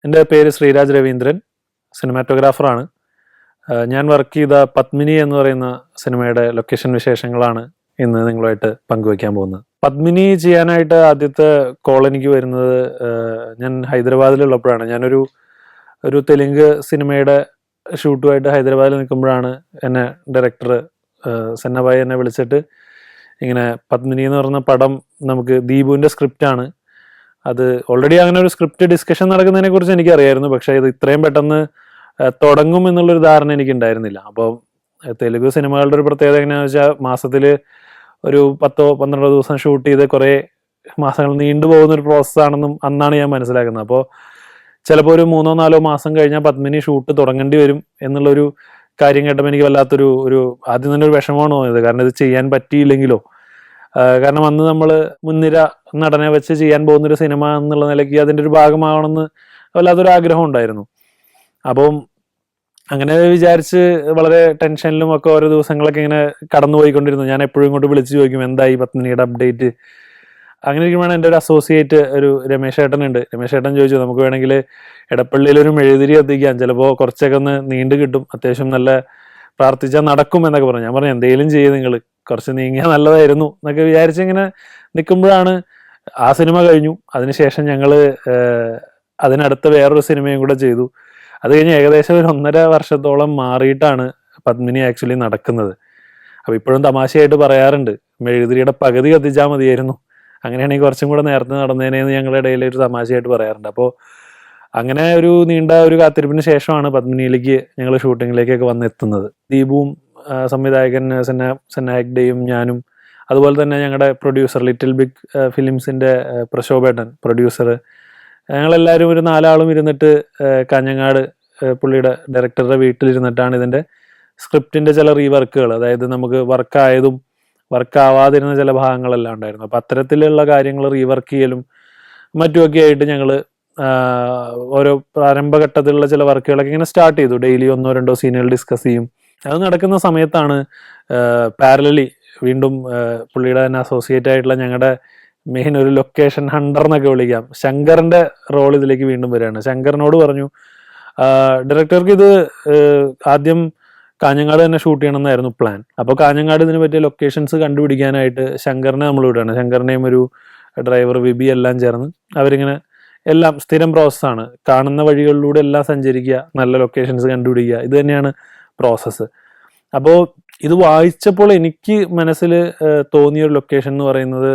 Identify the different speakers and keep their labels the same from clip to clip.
Speaker 1: എൻ്റെ പേര് ശ്രീരാജ് രവീന്ദ്രൻ, സിനിമാറ്റോഗ്രാഫറാണ്. ഞാൻ വർക്ക് ചെയ്ത പത്മിനി എന്ന് പറയുന്ന സിനിമയുടെ ലൊക്കേഷൻ വിശേഷങ്ങളാണ് ഇന്ന് നിങ്ങളുമായിട്ട് പങ്കുവയ്ക്കാൻ പോകുന്നത്. പത്മിനി ചെയ്യാനായിട്ട് ആദ്യത്തെ കോൾ എനിക്ക് വരുന്നത് ഞാൻ ഹൈദരാബാദിലുള്ളപ്പോഴാണ്. ഞാനൊരു തെലുങ്ക് സിനിമയുടെ ഷൂട്ടുമായിട്ട് ഹൈദരാബാദിൽ നിൽക്കുമ്പോഴാണ് എന്നെ ഡയറക്ടർ സെന്നഭായി എന്നെ വിളിച്ചിട്ട് ഇങ്ങനെ പത്മിനി എന്ന് പറയുന്ന പടം നമുക്ക് ദീപുവിൻ്റെ സ്ക്രിപ്റ്റാണ്. അത് ഓൾറെഡി അങ്ങനെ ഒരു സ്ക്രിപ്റ്റ് ഡിസ്കഷൻ നടക്കുന്നതിനെ കുറിച്ച് എനിക്കറിയായിരുന്നു. പക്ഷേ ഇത് ഇത്രയും പെട്ടെന്ന് തുടങ്ങും എന്നുള്ളൊരു ധാരണ എനിക്ക് ഉണ്ടായിരുന്നില്ല. അപ്പോൾ തെലുഗു സിനിമകളുടെ ഒരു പ്രത്യേകത എങ്ങനെയാണെന്ന് വെച്ചാൽ മാസത്തിൽ ഒരു 10-12 ദിവസം ഷൂട്ട് ചെയ്ത് കുറേ മാസങ്ങൾ നീണ്ടുപോകുന്ന ഒരു പ്രോസസ്സാണെന്നും അന്നാണ് ഞാൻ മനസ്സിലാക്കുന്നത്. അപ്പോൾ ചിലപ്പോൾ ഒരു 3-4 മാസം കഴിഞ്ഞാൽ പത്മിനി ഷൂട്ട് തുടങ്ങേണ്ടി വരും എന്നുള്ളൊരു കാര്യം കേട്ടപ്പോൾ എനിക്ക് വല്ലാത്തൊരു ആദ്യം തന്നെ ഒരു വിഷമമാണ് തോന്നിയത്. കാരണം ഇത് ചെയ്യാൻ പറ്റിയില്ലെങ്കിലോ, കാരണം അന്ന് നമ്മൾ മുൻനിര നടനെ വെച്ച് ചെയ്യാൻ പോകുന്നൊരു സിനിമ എന്നുള്ള നിലയ്ക്ക് അതിൻ്റെ ഒരു ഭാഗമാവണമെന്ന് വല്ലാത്തൊരു ആഗ്രഹം ഉണ്ടായിരുന്നു. അപ്പം അങ്ങനെ വിചാരിച്ച് വളരെ ടെൻഷനിലും ഒക്കെ ഓരോ ദിവസങ്ങളൊക്കെ ഇങ്ങനെ കടന്നുപോയിക്കൊണ്ടിരുന്നു. ഞാൻ എപ്പോഴും ഇങ്ങോട്ട് വിളിച്ച് ചോദിക്കും എന്തായി പത്മിനിയുടെ അപ്ഡേറ്റ്. അങ്ങനെ ഇരിക്കുമ്പോഴാണ് എൻ്റെ ഒരു അസോസിയേറ്റ് ഒരു രമേശ് ഏട്ടനുണ്ട്. രമേശ് ഏട്ടൻ ചോദിച്ചു നമുക്ക് വേണമെങ്കിൽ എടപ്പള്ളിയിലൊരു മെഴുതിരി എത്തിക്കാം, ചിലപ്പോൾ കുറച്ചൊക്കെ ഒന്ന് നീണ്ടു കിട്ടും, അത്യാവശ്യം നല്ല പ്രാർത്ഥിച്ചാൽ നടക്കും എന്നൊക്കെ പറഞ്ഞു. ഞാൻ പറഞ്ഞു എന്തെങ്കിലും ചെയ്യും, നിങ്ങൾ കുറച്ച് നീങ്ങിയാൽ നല്ലതായിരുന്നു എന്നൊക്കെ വിചാരിച്ച് ഇങ്ങനെ നിൽക്കുമ്പോഴാണ് ആ സിനിമ കഴിഞ്ഞു. അതിനുശേഷം ഞങ്ങൾ അതിനടുത്ത വേറൊരു സിനിമയും കൂടെ ചെയ്തു. അത് കഴിഞ്ഞ് ഏകദേശം ഒരു 1.5 വർഷത്തോളം മാറിയിട്ടാണ് പത്മിനി ആക്ച്വലി നടക്കുന്നത്. അപ്പോൾ ഇപ്പോഴും തമാശയായിട്ട് പറയാറുണ്ട് മെഴുകുതിരിയുടെ പകുതി കത്തിച്ചാൽ മതിയായിരുന്നു, അങ്ങനെയാണെങ്കിൽ കുറച്ചും കൂടെ നേരത്തെ നടന്നേനെന്ന് ഞങ്ങളുടെ ഇടയിൽ ഒരു തമാശയായിട്ട് പറയാറുണ്ട്. അപ്പോൾ അങ്ങനെ ഒരു നീണ്ട ഒരു കാത്തിരിപ്പിന് ശേഷമാണ് പത്മിനിയിലേക്ക് ഞങ്ങൾ ഷൂട്ടിങ്ങിലേക്കൊക്കെ വന്നെത്തുന്നത്. ദീപുവും സംവിധായകൻ സെന്നാഹെഗ്ഡെയും ഞാനും അതുപോലെ തന്നെ ഞങ്ങളുടെ പ്രൊഡ്യൂസർ ലിറ്റിൽ ബിഗ് ഫിലിംസിൻ്റെ പ്രശോഭേട്ടൻ പ്രൊഡ്യൂസർ, ഞങ്ങളെല്ലാവരും ഒരു 4 ആളും ഇരുന്നിട്ട് കാഞ്ഞങ്ങാട് പുള്ളിയുടെ ഡയറക്ടറുടെ വീട്ടിലിരുന്നിട്ടാണ് ഇതിൻ്റെ സ്ക്രിപ്റ്റിൻ്റെ ചില റീവർക്കുകൾ, അതായത് നമുക്ക് വർക്കായതും വർക്കാവാതിരുന്ന ചില ഭാഗങ്ങളെല്ലാം ഉണ്ടായിരുന്നു. അപ്പോൾ അത്തരത്തിലുള്ള കാര്യങ്ങൾ റീവർക്ക് ചെയ്യലും മറ്റുമൊക്കെ ആയിട്ട് ഞങ്ങൾ ഓരോ പ്രാരംഭഘട്ടത്തിലുള്ള ചില വർക്കുകളൊക്കെ ഇങ്ങനെ സ്റ്റാർട്ട് ചെയ്തു. ഡെയിലി 1-2 സീനുകൾ ഡിസ്കസ് ചെയ്യും. അത് നടക്കുന്ന സമയത്താണ് പാരലലി വീണ്ടും പുള്ളിയുടെ തന്നെ അസോസിയേറ്റ് ആയിട്ടുള്ള ഞങ്ങളുടെ മെയിൻ ഒരു ലൊക്കേഷൻ ഹണ്ടർ എന്നൊക്കെ വിളിക്കാം, ശങ്കറിൻ്റെ റോൾ ഇതിലേക്ക് വീണ്ടും വരികയാണ്. ശങ്കറിനോട് പറഞ്ഞു ഡയറക്ടർക്ക് ഇത് ആദ്യം കാഞ്ഞങ്ങാട് തന്നെ ഷൂട്ട് ചെയ്യണമെന്നായിരുന്നു പ്ലാൻ. അപ്പോൾ കാഞ്ഞങ്ങാട് ഇതിന് പറ്റിയ ലൊക്കേഷൻസ് കണ്ടുപിടിക്കാനായിട്ട് ശങ്കറിനെ നമ്മൾ വിടുകയാണ്. ശങ്കറിനെയും ഒരു ഡ്രൈവർ വിബി എല്ലാം ചേർന്ന് അവരിങ്ങനെ എല്ലാം സ്ഥിരം പ്രോസസ്സാണ്, കാണുന്ന വഴികളിലൂടെ എല്ലാം സഞ്ചരിക്കുക, നല്ല ലൊക്കേഷൻസ് കണ്ടുപിടിക്കുക, ഇത് തന്നെയാണ് പ്രോസസ്സ്. അപ്പോൾ ഇത് വായിച്ചപ്പോൾ എനിക്ക് മനസ്സിൽ തോന്നിയൊരു ലൊക്കേഷൻ എന്ന് പറയുന്നത്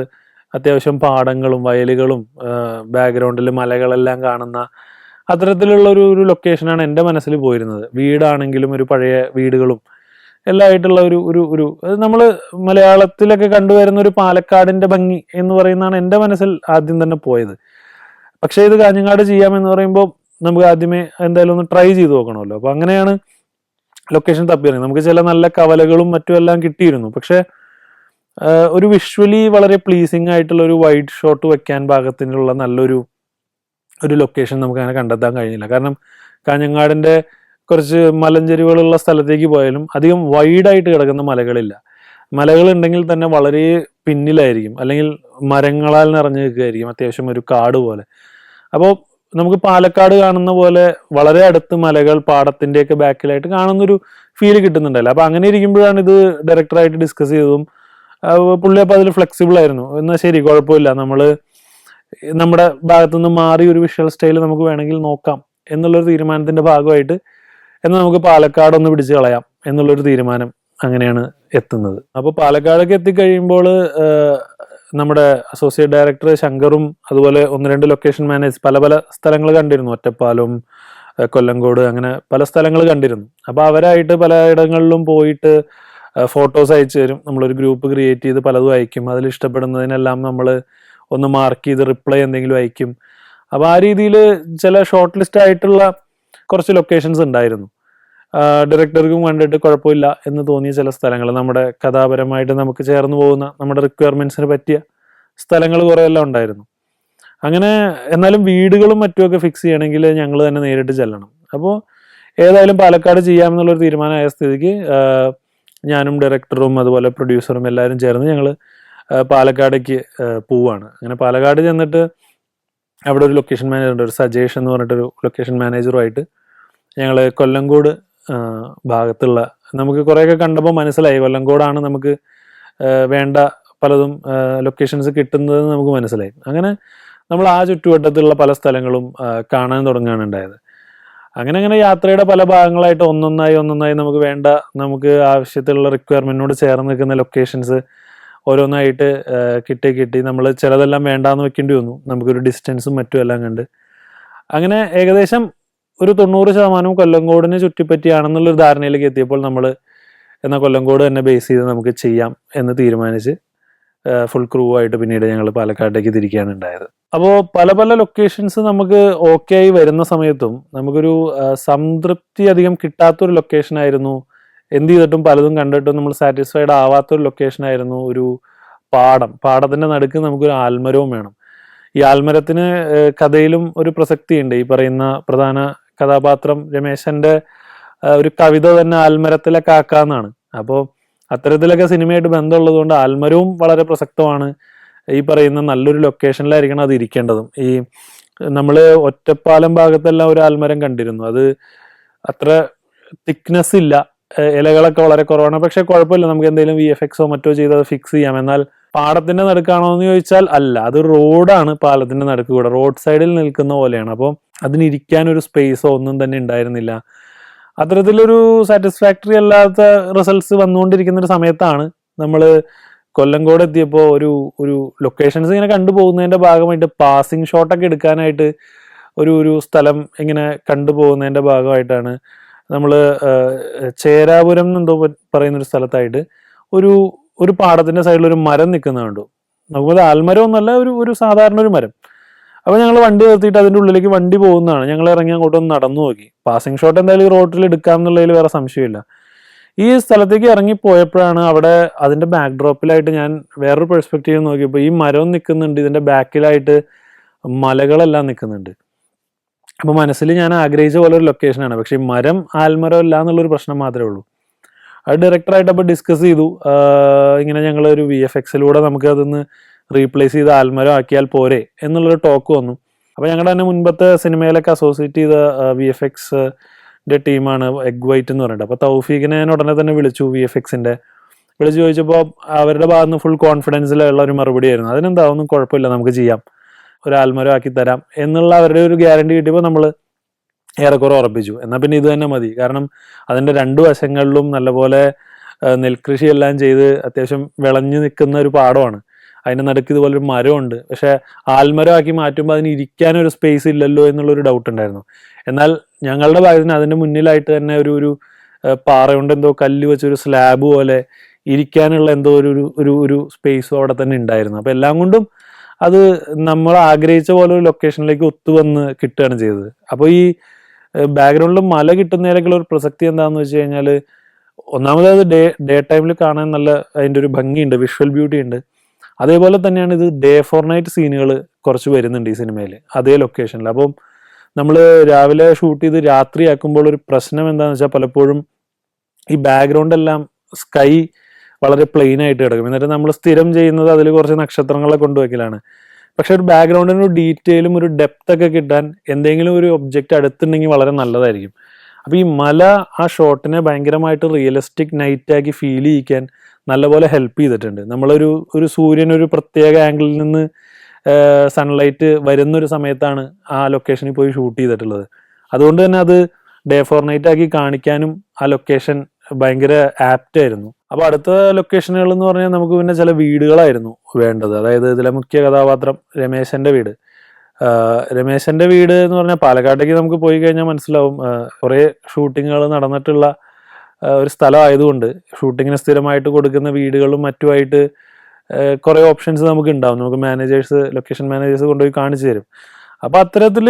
Speaker 1: അത്യാവശ്യം പാടങ്ങളും വയലുകളും ബാക്ക്ഗ്രൗണ്ടിൽ മലകളെല്ലാം കാണുന്ന അത്തരത്തിലുള്ള ഒരു ലൊക്കേഷനാണ് എൻ്റെ മനസ്സിൽ പോയിരുന്നത്. വീടാണെങ്കിലും ഒരു പഴയ വീടുകളും എല്ലാം ആയിട്ടുള്ള ഒരു നമ്മൾ മലയാളത്തിലൊക്കെ കണ്ടുവരുന്ന ഒരു പാലക്കാടിൻ്റെ ഭംഗി എന്ന് പറയുന്നതാണ് എൻ്റെ മനസ്സിൽ ആദ്യം തന്നെ പോയത്. പക്ഷേ ഇത് കാഞ്ഞങ്ങാട് ചെയ്യാമെന്ന് പറയുമ്പോൾ നമുക്ക് ആദ്യമേ എന്തായാലും ഒന്ന് ട്രൈ ചെയ്ത് നോക്കണമല്ലോ. അപ്പോൾ അങ്ങനെയാണ് ലൊക്കേഷൻ തപ്പിയിരുന്നത്. നമുക്ക് ചില നല്ല കവലകളും മറ്റും എല്ലാം കിട്ടിയിരുന്നു. പക്ഷേ ഒരു വിഷ്വലി വളരെ പ്ലീസിങ് ആയിട്ടുള്ള ഒരു വൈഡ് ഷോട്ട് വെക്കാൻ പാകത്തിനുള്ള നല്ലൊരു ലൊക്കേഷൻ നമുക്ക് അങ്ങനെ കണ്ടെത്താൻ കഴിഞ്ഞില്ല. കാരണം കാഞ്ഞങ്ങാടിൻ്റെ കുറച്ച് മലഞ്ചെരിവുകളുള്ള സ്ഥലത്തേക്ക് പോയാലും അധികം വൈഡായിട്ട് കിടക്കുന്ന മലകളില്ല. മലകളുണ്ടെങ്കിൽ തന്നെ വളരെ പിന്നിലായിരിക്കും, അല്ലെങ്കിൽ മരങ്ങളാൽ നിറഞ്ഞു നിൽക്കുകയായിരിക്കും, അത്യാവശ്യം ഒരു കാട് പോലെ. അപ്പോൾ നമുക്ക് പാലക്കാട് കാണുന്ന പോലെ വളരെ അടുത്ത് മലകൾ പാടത്തിൻ്റെയൊക്കെ ബാക്കിലായിട്ട് കാണുന്നൊരു ഫീല് കിട്ടുന്നുണ്ടല്ലോ. അപ്പോൾ അങ്ങനെ ഇരിക്കുമ്പോഴാണ് ഇത് ഡയറക്ടറായിട്ട് ഡിസ്കസ് ചെയ്തതും പുള്ളി അപ്പോൾ അതിൽ ഫ്ലെക്സിബിൾ ആയിരുന്നു. എന്നാൽ ശരി കുഴപ്പമില്ല, നമ്മൾ നമ്മുടെ ഭാഗത്തുനിന്ന് മാറി ഒരു വിഷ്വൽ സ്റ്റൈൽ നമുക്ക് വേണമെങ്കിൽ നോക്കാം എന്നുള്ളൊരു തീരുമാനത്തിൻ്റെ ഭാഗമായിട്ട് എന്നാൽ നമുക്ക് പാലക്കാടൊന്ന് പിടിച്ച് കളയാം എന്നുള്ളൊരു തീരുമാനം അങ്ങനെയാണ് എത്തുന്നത്. അപ്പോൾ പാലക്കാടൊക്കെ എത്തിക്കഴിയുമ്പോൾ നമ്മുടെ അസോസിയേറ്റ് ഡയറക്ടർ ശങ്കറും അതുപോലെ 1-2 ലൊക്കേഷൻ മാനേജ് പല സ്ഥലങ്ങൾ കണ്ടിരുന്നു, ഒറ്റപ്പാലം, കൊല്ലങ്കോട്, അങ്ങനെ പല സ്ഥലങ്ങൾ കണ്ടിരുന്നു. അപ്പോൾ അവരായിട്ട് പലയിടങ്ങളിലും പോയിട്ട് ഫോട്ടോസ് അയച്ചു തരും. നമ്മളൊരു ഗ്രൂപ്പ് ക്രിയേറ്റ് ചെയ്ത് പലതും അയക്കും. അതിൽ ഇഷ്ടപ്പെടുന്നതിനെല്ലാം നമ്മൾ ഒന്ന് മാർക്ക് ചെയ്ത് റിപ്ലൈ എന്തെങ്കിലും അയക്കും. അപ്പോൾ ആ രീതിയിൽ ചില ഷോർട്ട് ലിസ്റ്റ് ആയിട്ടുള്ള കുറച്ച് ലൊക്കേഷൻസ് ഉണ്ടായിരുന്നു. ഡയറക്ടർക്കും കണ്ടിട്ട് കുഴപ്പമില്ല എന്ന് തോന്നിയ ചില സ്ഥലങ്ങൾ, നമ്മുടെ കഥാപരമായിട്ട് നമുക്ക് ചേർന്ന് പോകുന്ന നമ്മുടെ റിക്വയർമെൻറ്റ്സിന് പറ്റിയ സ്ഥലങ്ങൾ കുറേയെല്ലാം ഉണ്ടായിരുന്നു. അങ്ങനെ എന്നാലും വീടുകളും മറ്റുമൊക്കെ ഫിക്സ് ചെയ്യണമെങ്കിൽ ഞങ്ങൾ തന്നെ നേരിട്ട് ചെല്ലണം. അപ്പോൾ ഏതായാലും പാലക്കാട് ചെയ്യാമെന്നുള്ളൊരു തീരുമാനമായ സ്ഥിതിക്ക് ഞാനും ഡയറക്ടറും അതുപോലെ പ്രൊഡ്യൂസറും എല്ലാവരും ചേർന്ന് ഞങ്ങൾ പാലക്കാടേക്ക് പോവുകയാണ്. അങ്ങനെ പാലക്കാട് ചെന്നിട്ട് അവിടെ ഒരു ലൊക്കേഷൻ മാനേജർ ഉണ്ട്, ഒരു സജേഷ് എന്ന് പറഞ്ഞിട്ടൊരു ലൊക്കേഷൻ മാനേജറുമായിട്ട് ഞങ്ങൾ കൊല്ലങ്കോട് ഭാഗത്തുള്ള, നമുക്ക് കുറേയൊക്കെ കണ്ടപ്പോൾ മനസ്സിലായി കൊല്ലങ്കോടാണ് നമുക്ക് വേണ്ട പലതും ലൊക്കേഷൻസ് കിട്ടുന്നതെന്ന് നമുക്ക് മനസ്സിലായി. അങ്ങനെ നമ്മൾ ആ ചുറ്റുവട്ടത്തുള്ള പല സ്ഥലങ്ങളും കാണാൻ തുടങ്ങുകയാണ് ഉണ്ടായത്. അങ്ങനെ അങ്ങനെ യാത്രയുടെ പല ഭാഗങ്ങളായിട്ട് ഒന്നൊന്നായി നമുക്ക് ആവശ്യത്തിലുള്ള റിക്വയർമെൻറ്റിനോട് ചേർന്ന് നിൽക്കുന്ന ലൊക്കേഷൻസ് ഓരോന്നായിട്ട് കിട്ടി നമ്മൾ ചിലതെല്ലാം വേണ്ടാന്ന് വെക്കേണ്ടി വന്നു, നമുക്കൊരു ഡിസ്റ്റൻസും മറ്റും എല്ലാം കണ്ട്. അങ്ങനെ ഏകദേശം ഒരു 90% കൊല്ലങ്കോടിനെ ചുറ്റിപ്പറ്റിയാണെന്നുള്ളൊരു ധാരണയിലേക്ക് എത്തിയപ്പോൾ നമ്മൾ എന്നാൽ കൊല്ലങ്കോട് തന്നെ ബേസ് ചെയ്ത് നമുക്ക് ചെയ്യാം എന്ന് തീരുമാനിച്ച് ഫുൾ ക്രൂ ആയിട്ട് പിന്നീട് ഞങ്ങൾ പാലക്കാട്ടേക്ക് തിരിക്കുകയാണ് ഉണ്ടായത്. അപ്പോൾ പല പല ലൊക്കേഷൻസ് നമുക്ക് ഓക്കെ ആയി വരുന്ന സമയത്തും നമുക്കൊരു സംതൃപ്തി അധികം കിട്ടാത്തൊരു ലൊക്കേഷനായിരുന്നു. എന്ത് ചെയ്തിട്ടും പലതും കണ്ടിട്ടും നമ്മൾ സാറ്റിസ്ഫൈഡ് ആവാത്തൊരു ലൊക്കേഷനായിരുന്നു ഒരു പാടത്തിൻ്റെ നടുക്ക് നമുക്കൊരു ആൽമരവും വേണം. ഈ ആൽമരത്തിന് കഥയിലും ഒരു പ്രസക്തിയുണ്ട്. ഈ പറയുന്ന പ്രധാന കഥാപാത്രം രമേശന്റെ ഒരു കവിത തന്നെ ആൽമരത്തിലെ കാക്ക എന്നാണ്. അപ്പോൾ അത്തരത്തിലൊക്കെ സിനിമയായിട്ട് ബന്ധമുള്ളത് കൊണ്ട് ആൽമരവും വളരെ പ്രസക്തമാണ്. ഈ പറയുന്ന നല്ലൊരു ലൊക്കേഷനിലായിരിക്കണം അത് ഇരിക്കേണ്ടതും. ഈ നമ്മൾ ഒറ്റപ്പാലം ഭാഗത്തെല്ലാം ഒരു ആൽമരം കണ്ടിരുന്നു, അത് അത്ര തിക്നെസ് ഇല്ല, ഇലകളൊക്കെ വളരെ കുറവാണ്. പക്ഷെ കുഴപ്പമില്ല, നമുക്ക് എന്തെങ്കിലും VFXോ മറ്റോ ചെയ്ത് അത് ഫിക്സ് ചെയ്യാം. എന്നാൽ പാടത്തിന്റെ നടുക്കാണോ എന്ന് ചോദിച്ചാൽ അല്ല, അത് റോഡാണ്, പാലത്തിന്റെ നടുക്ക് കൂടെ റോഡ് സൈഡിൽ നിൽക്കുന്ന പോലെയാണ്. അപ്പോൾ അതിനിരിക്കാൻ ഒരു സ്പേസോ ഒന്നും തന്നെ ഉണ്ടായിരുന്നില്ല. അത്തരത്തിലൊരു സാറ്റിസ്ഫാക്ടറി അല്ലാത്ത റിസൾട്ട്സ് വന്നുകൊണ്ടിരിക്കുന്ന ഒരു സമയത്താണ് നമ്മൾ കൊല്ലങ്കോട് എത്തിയപ്പോൾ ഒരു ലൊക്കേഷൻസ് ഇങ്ങനെ കണ്ടുപോകുന്നതിന്റെ ഭാഗമായിട്ട് പാസിംഗ് ഷോട്ടൊക്കെ എടുക്കാനായിട്ട് ഒരു സ്ഥലം ഇങ്ങനെ കണ്ടുപോകുന്നതിന്റെ ഭാഗമായിട്ടാണ് നമ്മൾ ചേരാപുരം എന്നെന്തോ പറയുന്നൊരു സ്ഥലത്തായിട്ട് ഒരു പാടത്തിന്റെ സൈഡിൽ ഒരു മരം നിൽക്കുന്നത് കണ്ടു. നമുക്കത് ആൽമരം ഒന്നല്ല, ഒരു സാധാരണ ഒരു മരം. അപ്പോൾ ഞങ്ങൾ വണ്ടി നിർത്തിയിട്ട് അതിൻ്റെ ഉള്ളിലേക്ക് വണ്ടി പോകുന്നതാണ്. ഞങ്ങൾ ഇറങ്ങി അങ്ങോട്ടൊന്ന് നടന്നു നോക്കി. പാസിംഗ് ഷോട്ട് എന്തായാലും ഈ റോഡിൽ എടുക്കാം എന്നുള്ളതിൽ വേറെ സംശയമില്ല. ഈ സ്ഥലത്തേക്ക് ഇറങ്ങി പോയപ്പോഴാണ് അവിടെ അതിൻ്റെ ബാക്ക് ഡ്രോപ്പിലായിട്ട് ഞാൻ വേറൊരു പെർസ്പെക്റ്റീവ് നോക്കിയപ്പോൾ ഈ മരം നിൽക്കുന്നുണ്ട്, ഇതിൻ്റെ ബാക്കിലായിട്ട് മലകളെല്ലാം നിൽക്കുന്നുണ്ട്. അപ്പോൾ മനസ്സിൽ ഞാൻ ആഗ്രഹിച്ച പോലെ ഒരു ലൊക്കേഷനാണ്, പക്ഷേ ഈ മരം ആൽമരം അല്ല എന്നുള്ളൊരു പ്രശ്നം മാത്രമേ ഉള്ളൂ. അത് ഡയറക്ടറായിട്ട് അപ്പോൾ ഡിസ്കസ് ചെയ്തു. ഇങ്ങനെ ഞങ്ങളൊരു VFXലൂടെ നമുക്ക് അതൊന്ന് റീപ്ലേസ് ചെയ്ത് ആൽമരം ആക്കിയാൽ പോരെ എന്നുള്ളൊരു ടോക്ക് വന്നു. അപ്പോൾ ഞങ്ങളുടെ തന്നെ മുൻപത്തെ സിനിമയിലൊക്കെ അസോസിയേറ്റ് ചെയ്ത VFXന്റെ ടീമാണ് എഗ് വൈറ്റ് എന്ന് പറഞ്ഞിട്ട്. അപ്പോൾ തൗഫീഖിനെ ഞാൻ ഉടനെ തന്നെ വിളിച്ചു. VFXന്റെ വിളിച്ചു ചോദിച്ചപ്പോൾ അവരുടെ ഭാഗത്ത് നിന്ന് ഫുൾ കോൺഫിഡൻസിലുള്ള ഒരു മറുപടി ആയിരുന്നു, അതിനെന്താ ഒന്നും കുഴപ്പമില്ല, നമുക്ക് ചെയ്യാം, ഒരു ആൽമരം ആക്കി തരാം എന്നുള്ള അവരുടെ ഒരു ഗ്യാരണ്ടി കിട്ടിയപ്പോൾ നമ്മൾ ഏറെക്കുറെ ഉറപ്പിച്ചു. എന്നാൽ പിന്നെ ഇത് തന്നെ മതി. കാരണം അതിൻ്റെ രണ്ട് വശങ്ങളിലും നല്ലപോലെ നെൽകൃഷി എല്ലാം ചെയ്ത് അത്യാവശ്യം വിളഞ്ഞു നിൽക്കുന്ന ഒരു പാടമാണ്. അതിൻ്റെ നടുക്ക് ഇതുപോലൊരു മരമുണ്ട്. പക്ഷെ ആൽമരം ആക്കി മാറ്റുമ്പോൾ അതിന് ഇരിക്കാനൊരു സ്പേസ് ഇല്ലല്ലോ എന്നുള്ളൊരു ഡൗട്ട് ഉണ്ടായിരുന്നു. എന്നാൽ ഞങ്ങളുടെ ഭാഗത്തിന് അതിൻ്റെ മുന്നിലായിട്ട് തന്നെ ഒരു പാറ കൊണ്ട് എന്തോ കല്ല് വെച്ചൊരു സ്ലാബ് പോലെ ഇരിക്കാനുള്ള എന്തോ ഒരു സ്പേസും അവിടെ തന്നെ ഉണ്ടായിരുന്നു. അപ്പോൾ എല്ലാം കൊണ്ടും അത് നമ്മൾ ആഗ്രഹിച്ച പോലെ ഒരു ലൊക്കേഷനിലേക്ക് ഒത്തുവന്ന് കിട്ടുകയാണ് ചെയ്തത്. അപ്പോൾ ഈ ബാക്ക്ഗ്രൗണ്ടിൽ മല കിട്ടുന്നതിലേക്കുള്ള ഒരു പ്രസക്തി എന്താണെന്ന് വെച്ച് കഴിഞ്ഞാൽ, ഒന്നാമത് അത് ഡേ ടൈമിൽ കാണാൻ നല്ല അതിൻ്റെ ഒരു ഭംഗിയുണ്ട്, വിഷ്വൽ ബ്യൂട്ടി ഉണ്ട്. അതേപോലെ തന്നെയാണ് ഇത് ഡേ ഫോർ നൈറ്റ് സീനുകൾ കുറച്ച് വരുന്നുണ്ട് ഈ സിനിമയിൽ അതേ ലൊക്കേഷനിൽ. അപ്പം നമ്മൾ രാവിലെ ഷൂട്ട് ചെയ്ത് രാത്രിയാക്കുമ്പോൾ ഒരു പ്രശ്നം എന്താണെന്ന് വെച്ചാൽ പലപ്പോഴും ഈ ബാക്ക്ഗ്രൗണ്ട് എല്ലാം സ്കൈ വളരെ പ്ലെയിൻ ആയിട്ട് കിടക്കും. എന്നിട്ട് നമ്മൾ സ്ഥിരം ചെയ്യുന്നത് അതിൽ കുറച്ച് നക്ഷത്രങ്ങളെ കൊണ്ടുവയ്ക്കലാണ്. പക്ഷെ ഒരു ബാക്ക്ഗ്രൗണ്ടിന് ഒരു ഡീറ്റെയിലും ഒരു ഡെപ്ത് ഒക്കെ കിട്ടാൻ എന്തെങ്കിലും ഒരു ഒബ്ജക്റ്റ് അടുത്തുണ്ടെങ്കിൽ വളരെ നല്ലതായിരിക്കും. അപ്പോൾ ഈ മല ആ ഷോട്ടിനെ ഭയങ്കരമായിട്ട് റിയലിസ്റ്റിക് നൈറ്റാക്കി ഫീൽ ചെയ്യിക്കാൻ നല്ലപോലെ ഹെൽപ്പ് ചെയ്തിട്ടുണ്ട്. നമ്മളൊരു സൂര്യൻ ഒരു പ്രത്യേക ആംഗിളിൽ നിന്ന് സൺലൈറ്റ് വരുന്നൊരു സമയത്താണ് ആ ലൊക്കേഷനിൽ പോയി ഷൂട്ട് ചെയ്തിട്ടുള്ളത്. അതുകൊണ്ട് തന്നെ അത് ഡേ ഫോർ നൈറ്റ് ആക്കി കാണിക്കാനും ആ ലൊക്കേഷൻ ഭയങ്കര ആപ്റ്റ് ആയിരുന്നു. അപ്പോൾ അടുത്ത ലൊക്കേഷനുകൾ എന്ന് പറഞ്ഞാൽ നമുക്ക് പിന്നെ ചില വീടുകളായിരുന്നു വേണ്ടത്. അതായത് ഇതിലെ മുഖ്യ കഥാപാത്രം രമേശന്റെ വീട്. രമേശന്റെ വീട് എന്ന് പറഞ്ഞാൽ പാലക്കാട്ടേക്ക് നമുക്ക് പോയി കഴിഞ്ഞാൽ മനസ്സിലാവും, കുറേ ഷൂട്ടിങ്ങുകൾ നടന്നിട്ടുള്ള ഒരു സ്ഥലമായതുകൊണ്ട് ഷൂട്ടിങ്ങിന് സ്ഥിരമായിട്ട് കൊടുക്കുന്ന വീടുകളും മറ്റുമായിട്ട് കുറേ ഓപ്ഷൻസ് നമുക്ക് ഉണ്ടാവും. നമുക്ക് ലൊക്കേഷൻ മാനേജേഴ്സ് കൊണ്ടുപോയി കാണിച്ചു തരും. അപ്പോൾ അത്തരത്തിൽ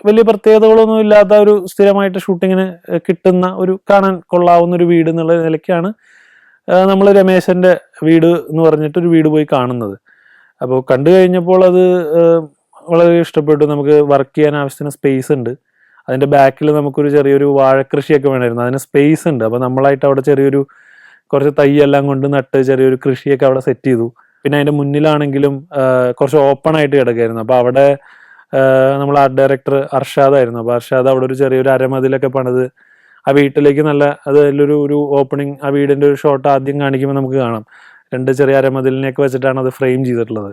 Speaker 1: വലിയ പ്രത്യേകതകളൊന്നും ഇല്ലാത്ത ഒരു സ്ഥിരമായിട്ട് ഷൂട്ടിങ്ങിന് കിട്ടുന്ന ഒരു കാണാൻ കൊള്ളാവുന്ന ഒരു വീട് എന്നുള്ള നിലയ്ക്കാണ് നമ്മൾ രമേശന്റെ വീട് എന്ന് പറഞ്ഞിട്ടൊരു വീട് പോയി കാണുന്നത്. അപ്പോൾ കണ്ടു കഴിഞ്ഞപ്പോൾ അത് വളരെ ഇഷ്ടപ്പെട്ടു. നമുക്ക് വർക്ക് ചെയ്യാൻ ആവശ്യത്തിന് സ്പേസ് ഉണ്ട്. അതിൻ്റെ ബാക്കിൽ നമുക്കൊരു ചെറിയൊരു വാഴക്കൃഷിയൊക്കെ വേണമായിരുന്നു, അതിന് സ്പേസ് ഉണ്ട്. അപ്പോൾ നമ്മളായിട്ട് അവിടെ കുറച്ച് തൈയെല്ലാം കൊണ്ട് നട്ട് ചെറിയൊരു കൃഷിയൊക്കെ അവിടെ സെറ്റ് ചെയ്തു. പിന്നെ അതിൻ്റെ മുന്നിലാണെങ്കിലും കുറച്ച് ഓപ്പൺ ആയിട്ട് കിടക്കായിരുന്നു. അപ്പോൾ അവിടെ നമ്മൾ ആർട്ട് ഡയറക്ടർ അർഷാദായിരുന്നു. അപ്പോൾ അർഷാദ് അവിടെ ഒരു ചെറിയൊരു അരമതിലൊക്കെ പണിത് ആ വീട്ടിലേക്ക് നല്ല അതിലൊരു ഓപ്പണിങ്, ആ വീടിൻ്റെ ഒരു ഷോട്ട് ആദ്യം കാണിക്കുമ്പോൾ നമുക്ക് കാണാം 2 ചെറിയ അരമതിലിനെയൊക്കെ വെച്ചിട്ടാണ് അത് ഫ്രെയിം ചെയ്തിട്ടുള്ളത്.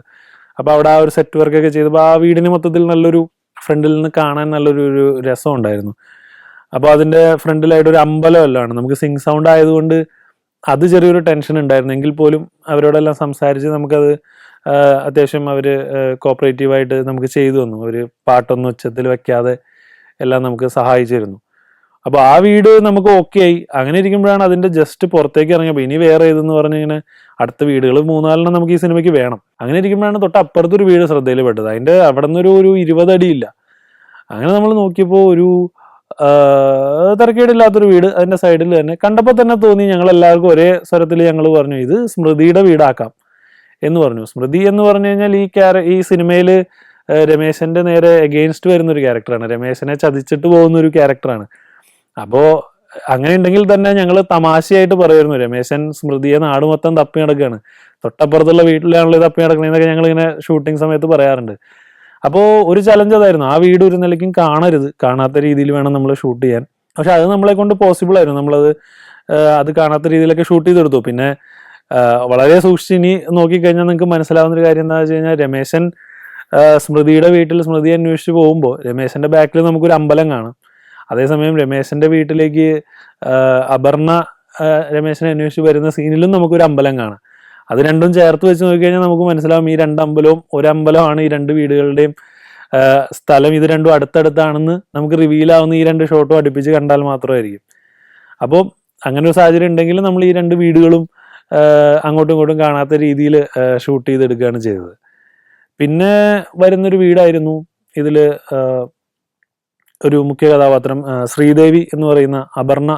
Speaker 1: അപ്പോൾ അവിടെ ആ ഒരു സെറ്റ് വർക്കൊക്കെ ചെയ്തപ്പോൾ ആ വീടിന് മൊത്തത്തിൽ നല്ലൊരു ഫ്രണ്ടിൽ നിന്ന് കാണാൻ നല്ലൊരു രസം ഉണ്ടായിരുന്നു. അപ്പോൾ അതിൻ്റെ ഫ്രണ്ടിലായിട്ട് ഒരു അമ്പലമല്ലാണ്, നമുക്ക് സിങ് സൗണ്ട് ആയതുകൊണ്ട് അത് ചെറിയൊരു ടെൻഷൻ ഉണ്ടായിരുന്നു. എങ്കിൽ പോലും അവരോടെല്ലാം സംസാരിച്ച് നമുക്കത് അത്യാവശ്യം അവർ കോപ്പറേറ്റീവായിട്ട് നമുക്ക് ചെയ്തു തന്നു. അവർ പാട്ടൊന്നും ഉച്ചത്തിൽ വെക്കാതെ എല്ലാം നമുക്ക് സഹായിച്ചിരുന്നു. അപ്പോൾ ആ വീട് നമുക്ക് ഓക്കെ ആയി. അങ്ങനെ ഇരിക്കുമ്പോഴാണ് അതിൻ്റെ ജസ്റ്റ് പുറത്തേക്ക് ഇറങ്ങിയപ്പോൾ ഇനി വേറെ ഏതെന്ന് പറഞ്ഞിങ്ങനെ അടുത്ത വീടുകൾ 3-4 നമുക്ക് ഈ സിനിമയ്ക്ക് വേണം. അങ്ങനെ ഇരിക്കുമ്പോഴാണ് തൊട്ടപ്പുറത്തൊരു വീട് ശ്രദ്ധയിൽ പെട്ടത്. അതിൻ്റെ അവിടെ നിന്നൊരു 20 അടിയില്ല. അങ്ങനെ നമ്മൾ നോക്കിയപ്പോൾ ഒരു തിരക്കേടില്ലാത്തൊരു വീട് അതിൻ്റെ സൈഡിൽ തന്നെ. കണ്ടപ്പോൾ തന്നെ തോന്നി, ഞങ്ങൾ എല്ലാവർക്കും ഒരേ സ്വരത്തിൽ ഞങ്ങൾ പറഞ്ഞു ഇത് സ്മൃതിയുടെ വീടാക്കാം എന്ന് പറഞ്ഞു. സ്മൃതി എന്ന് പറഞ്ഞു കഴിഞ്ഞാൽ ഈ സിനിമയിൽ രമേശന്റെ നേരെ എഗെയിൻസ്റ്റ് വരുന്നൊരു ക്യാരക്ടറാണ്, രമേശനെ ചതിച്ചിട്ട് പോകുന്ന ഒരു ക്യാരക്ടറാണ്. അപ്പോൾ അങ്ങനെ ഉണ്ടെങ്കിൽ തന്നെ ഞങ്ങൾ തമാശയായിട്ട് പറയുമായിരുന്നു രമേശൻ സ്മൃതിയെ നാട് മൊത്തം തപ്പി നടക്കുകയാണ്, തൊട്ടപ്പുറത്തുള്ള വീട്ടിലാണല്ലോ തപ്പി നടക്കണേന്നൊക്കെ ഞങ്ങൾ ഇങ്ങനെ ഷൂട്ടിംഗ് സമയത്ത് പറയാറുണ്ട്. അപ്പോൾ ഒരു ചലഞ്ച് അതായിരുന്നു, ആ വീട് ഒരു നിലയ്ക്കും കാണരുത്, കാണാത്ത രീതിയിൽ വേണം നമ്മൾ ഷൂട്ട് ചെയ്യാൻ. പക്ഷെ അത് നമ്മളെ കൊണ്ട് പോസിബിൾ ആയിരുന്നു. അത് കാണാത്ത രീതിയിലൊക്കെ ഷൂട്ട് ചെയ്തെടുത്തു. പിന്നെ വളരെ സൂക്ഷിച്ച് ഇനി നോക്കിക്കഴിഞ്ഞാൽ നിങ്ങൾക്ക് മനസ്സിലാവുന്ന ഒരു കാര്യം എന്താ വെച്ച് കഴിഞ്ഞാൽ, രമേശൻ സ്മൃതിയുടെ വീട്ടിൽ സ്മൃതിയെ അന്വേഷിച്ച് പോകുമ്പോൾ രമേശന്റെ ബാക്കിൽ നമുക്കൊരു അമ്പലം കാണാം. അതേസമയം രമേശന്റെ വീട്ടിലേക്ക് അപർണ രമേശനെ അന്വേഷിച്ച് വരുന്ന സീനിലും നമുക്കൊരു അമ്പലം കാണാം. അത് രണ്ടും ചേർത്ത് വെച്ച് നോക്കിക്കഴിഞ്ഞാൽ നമുക്ക് മനസ്സിലാവും ഈ 2 അമ്പലവും ഒരമ്പലമാണ് ഈ 2 വീടുകളുടെയും സ്ഥലം. ഇത് രണ്ടും അടുത്തടുത്താണെന്ന് നമുക്ക് റിവീൽ ആവുന്ന ഈ 2 ഷോട്ടും അടുപ്പിച്ച് കണ്ടാൽ മാത്രമായിരിക്കും. അപ്പോൾ അങ്ങനെ ഒരു സാഹചര്യം ഉണ്ടെങ്കിൽ നമ്മൾ ഈ 2 വീടുകളും അങ്ങോട്ടും ഇങ്ങോട്ടും കാണാത്ത രീതിയിൽ ഷൂട്ട് ചെയ്തെടുക്കുകയാണ് ചെയ്തത്. പിന്നെ വരുന്നൊരു വീടായിരുന്നു ഇതിൽ ഒരു മുഖ്യ കഥാപാത്രം ശ്രീദേവി എന്ന് പറയുന്ന അപർണ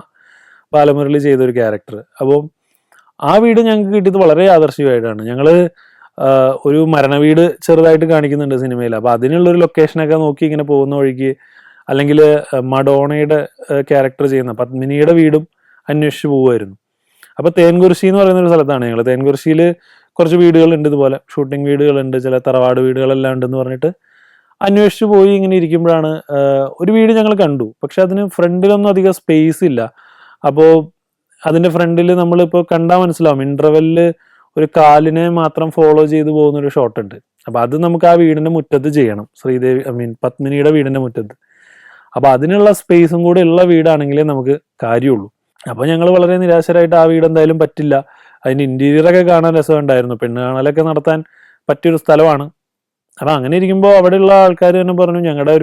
Speaker 1: ബാലമുരളി ചെയ്തൊരു ക്യാരക്ടർ. അപ്പോൾ ആ വീട് ഞങ്ങൾക്ക് കിട്ടിയത് വളരെ ആദർശികമായിട്ടാണ്. ഞങ്ങൾ ഒരു മരണവീട് ചെറുതായിട്ട് കാണിക്കുന്നുണ്ട് സിനിമയിൽ. അപ്പോൾ അതിനുള്ളൊരു ലൊക്കേഷനൊക്കെ നോക്കി ഇങ്ങനെ പോകുന്ന വഴിക്ക്, അല്ലെങ്കിൽ മഡോണയുടെ ക്യാരക്ടർ ചെയ്യുന്ന പത്മിനിയുടെ വീടും അന്വേഷിച്ച് പോകുമായിരുന്നു. അപ്പോൾ തേൻകുറിശി എന്ന് പറയുന്ന ഒരു സ്ഥലത്താണ് ഞങ്ങൾ. തേൻകുറിശിയിൽ കുറച്ച് വീടുകളുണ്ട്, ഇതുപോലെ ഷൂട്ടിംഗ് വീടുകളുണ്ട്, ചില തറവാട് വീടുകളെല്ലാം ഉണ്ടെന്ന് പറഞ്ഞിട്ട് അന്വേഷിച്ച് പോയി ഇങ്ങനെ ഇരിക്കുമ്പോഴാണ് ഒരു വീട് ഞങ്ങൾ കണ്ടു. പക്ഷെ അതിന് ഫ്രണ്ടിലൊന്നും അധികം സ്പേസ് ഇല്ല. അപ്പോൾ അതിൻ്റെ ഫ്രണ്ടിൽ നമ്മളിപ്പോൾ കണ്ടാൽ മനസ്സിലാവും, ഇൻ്റർവെല്ലിൽ ഒരു കാലിനെ മാത്രം ഫോളോ ചെയ്ത് പോകുന്നൊരു ഷോട്ട് ഉണ്ട്. അപ്പോൾ അത് നമുക്ക് ആ വീടിൻ്റെ മുറ്റത്ത് ചെയ്യണം, പത്മിനിയുടെ വീടിൻ്റെ മുറ്റത്ത്. അപ്പോൾ അതിനുള്ള സ്പേസും കൂടെ ഉള്ള വീടാണെങ്കിലേ നമുക്ക് കാര്യമുള്ളൂ. അപ്പോൾ ഞങ്ങൾ വളരെ നിരാശരായിട്ട് ആ വീട് എന്തായാലും പറ്റില്ല. അതിൻ്റെ ഇൻറ്റീരിയറൊക്കെ കാണാൻ രസമുണ്ടായിരുന്നു, പെണ്ണ് കാണലൊക്കെ നടത്താൻ പറ്റിയൊരു സ്ഥലമാണ്. അപ്പം അങ്ങനെ ഇരിക്കുമ്പോൾ അവിടെയുള്ള ആൾക്കാർ തന്നെ പറഞ്ഞു, ഞങ്ങളുടെ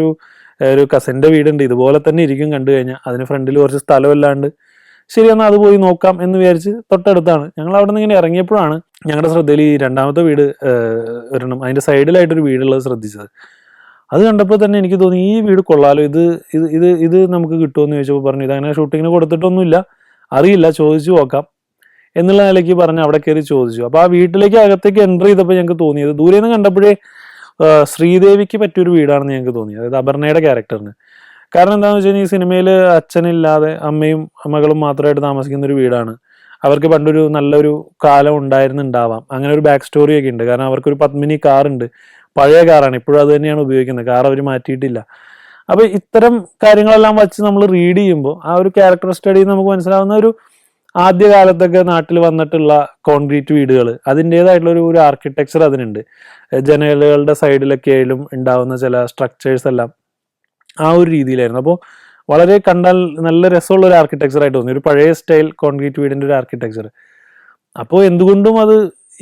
Speaker 1: ഒരു കസിൻ്റെ വീടുണ്ട്, ഇതുപോലെ തന്നെ ഇരിക്കും കണ്ടു കഴിഞ്ഞാൽ, അതിന് ഫ്രണ്ടിൽ കുറച്ച് സ്ഥലമല്ലാണ്ട്, ശരി എന്നാൽ അത് പോയി നോക്കാം എന്ന് വിചാരിച്ച് തൊട്ടടുത്താണ്. ഞങ്ങൾ അവിടെ നിന്ന് ഇങ്ങനെ ഇറങ്ങിയപ്പോഴാണ് ഞങ്ങളുടെ ശ്രദ്ധയിൽ ഈ 2ാമത്തെ വീട് ഒരെണ്ണം അതിൻ്റെ സൈഡിലായിട്ടൊരു വീടുള്ളത് ശ്രദ്ധിച്ചത്. അത് കണ്ടപ്പോൾ തന്നെ എനിക്ക് തോന്നി ഈ വീട് കൊള്ളാലോ, ഇത് നമുക്ക് കിട്ടുമെന്ന് ചോദിച്ചപ്പോൾ പറഞ്ഞു ഇതങ്ങനെ ഷൂട്ടിങ്ങിന് കൊടുത്തിട്ടൊന്നുമില്ല, അറിയില്ല, ചോദിച്ചു നോക്കാം എന്നുള്ള നിലയ്ക്ക് പറഞ്ഞ് അവിടെ കയറി ചോദിച്ചു. അപ്പോൾ ആ വീട്ടിലേക്ക് അകത്തേക്ക് എൻ്റർ ചെയ്തപ്പോൾ ഞങ്ങൾക്ക് തോന്നിയത്, ദൂരെ നിന്ന് കണ്ടപ്പോഴേ ശ്രീദേവിക്ക് പറ്റിയൊരു വീടാണെന്ന് ഞങ്ങൾക്ക് തോന്നി, അതായത് അപർണയുടെ ക്യാരക്ടറിന്. കാരണം എന്താണെന്ന് വെച്ച് കഴിഞ്ഞാൽ ഈ സിനിമയിൽ അച്ഛനില്ലാതെ അമ്മയും മകളും മാത്രമായിട്ട് താമസിക്കുന്ന ഒരു വീടാണ്. അവർക്ക് പണ്ടൊരു നല്ലൊരു കാലം ഉണ്ടായിരുന്നുണ്ടാവാം, അങ്ങനെ ഒരു ബാക്ക് സ്റ്റോറി ഒക്കെ ഉണ്ട്. കാരണം അവർക്കൊരു പത്മിനി കാറുണ്ട്, പഴയ കാറാണ്, ഇപ്പോഴും അത് തന്നെയാണ് ഉപയോഗിക്കുന്നത്, കാർ അവർ മാറ്റിയിട്ടില്ല. അപ്പോൾ ഇത്തരം കാര്യങ്ങളെല്ലാം വച്ച് നമ്മൾ റീഡ് ചെയ്യുമ്പോൾ ആ ഒരു ക്യാരക്ടർ സ്റ്റഡി നമുക്ക് മനസ്സിലാവുന്ന ഒരു ആദ്യകാലത്തൊക്കെ നാട്ടിൽ വന്നിട്ടുള്ള കോൺക്രീറ്റ് വീടുകൾ, അതിൻ്റേതായിട്ടുള്ള ഒരു ആർക്കിടെക്ചർ അതിനുണ്ട്. ജനലുകളുടെ സൈഡിലൊക്കെ ആയാലും ഉണ്ടാവുന്ന ചില സ്ട്രക്ചേഴ്സ് എല്ലാം ആ ഒരു രീതിയിലായിരുന്നു. അപ്പോൾ വളരെ കണ്ടാൽ നല്ല രസമുള്ള ഒരു ആർക്കിടെക്ചർ ആയിട്ട് തോന്നി, ഒരു പഴയ സ്റ്റൈൽ കോൺക്രീറ്റ് വീടിൻ്റെ ഒരു ആർക്കിടെക്ചർ. അപ്പോൾ എന്തുകൊണ്ടും അത്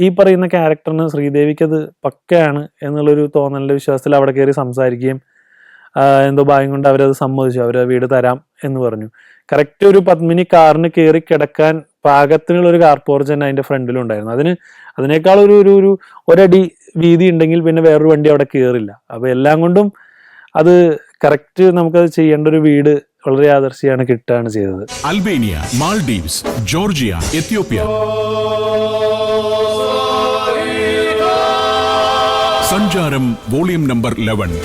Speaker 1: ഈ പറയുന്ന ക്യാരക്ടറിന് ശ്രീദേവിക്ക് അത് പക്കയാണ് എന്നുള്ളൊരു തോന്നലിൻ്റെ വിശ്വാസത്തിൽ അവിടെ കയറി സംസാരിക്കുകയും എന്തോ ഭാഗ്യം കൊണ്ട് അവരത് സമ്മതിച്ചു, അവർ വീട് തരാം എന്ന് പറഞ്ഞു. കറക്റ്റ് ഒരു പത്മിനി കാറിന് കയറി കിടക്കാൻ പാകത്തിനുള്ളൊരു കാർ പോർച്ച് തന്നെ അതിൻ്റെ ഫ്രണ്ടിലുണ്ടായിരുന്നു. അതിനേക്കാൾ ഒരു ഒരടി വീതി ഉണ്ടെങ്കിൽ പിന്നെ വേറൊരു വണ്ടി അവിടെ കയറില്ല. അപ്പോൾ എല്ലാം കൊണ്ടും അത് കറക്റ്റ് നമുക്കത് ചെയ്യേണ്ട ഒരു വീട് വളരെ ആദർശിയാണ് കിട്ടുകയാണ് ചെയ്തത്.
Speaker 2: Albania, Maldives, Georgia, Ethiopia. സഞ്ചാരം വോളിയം നമ്പർ 11.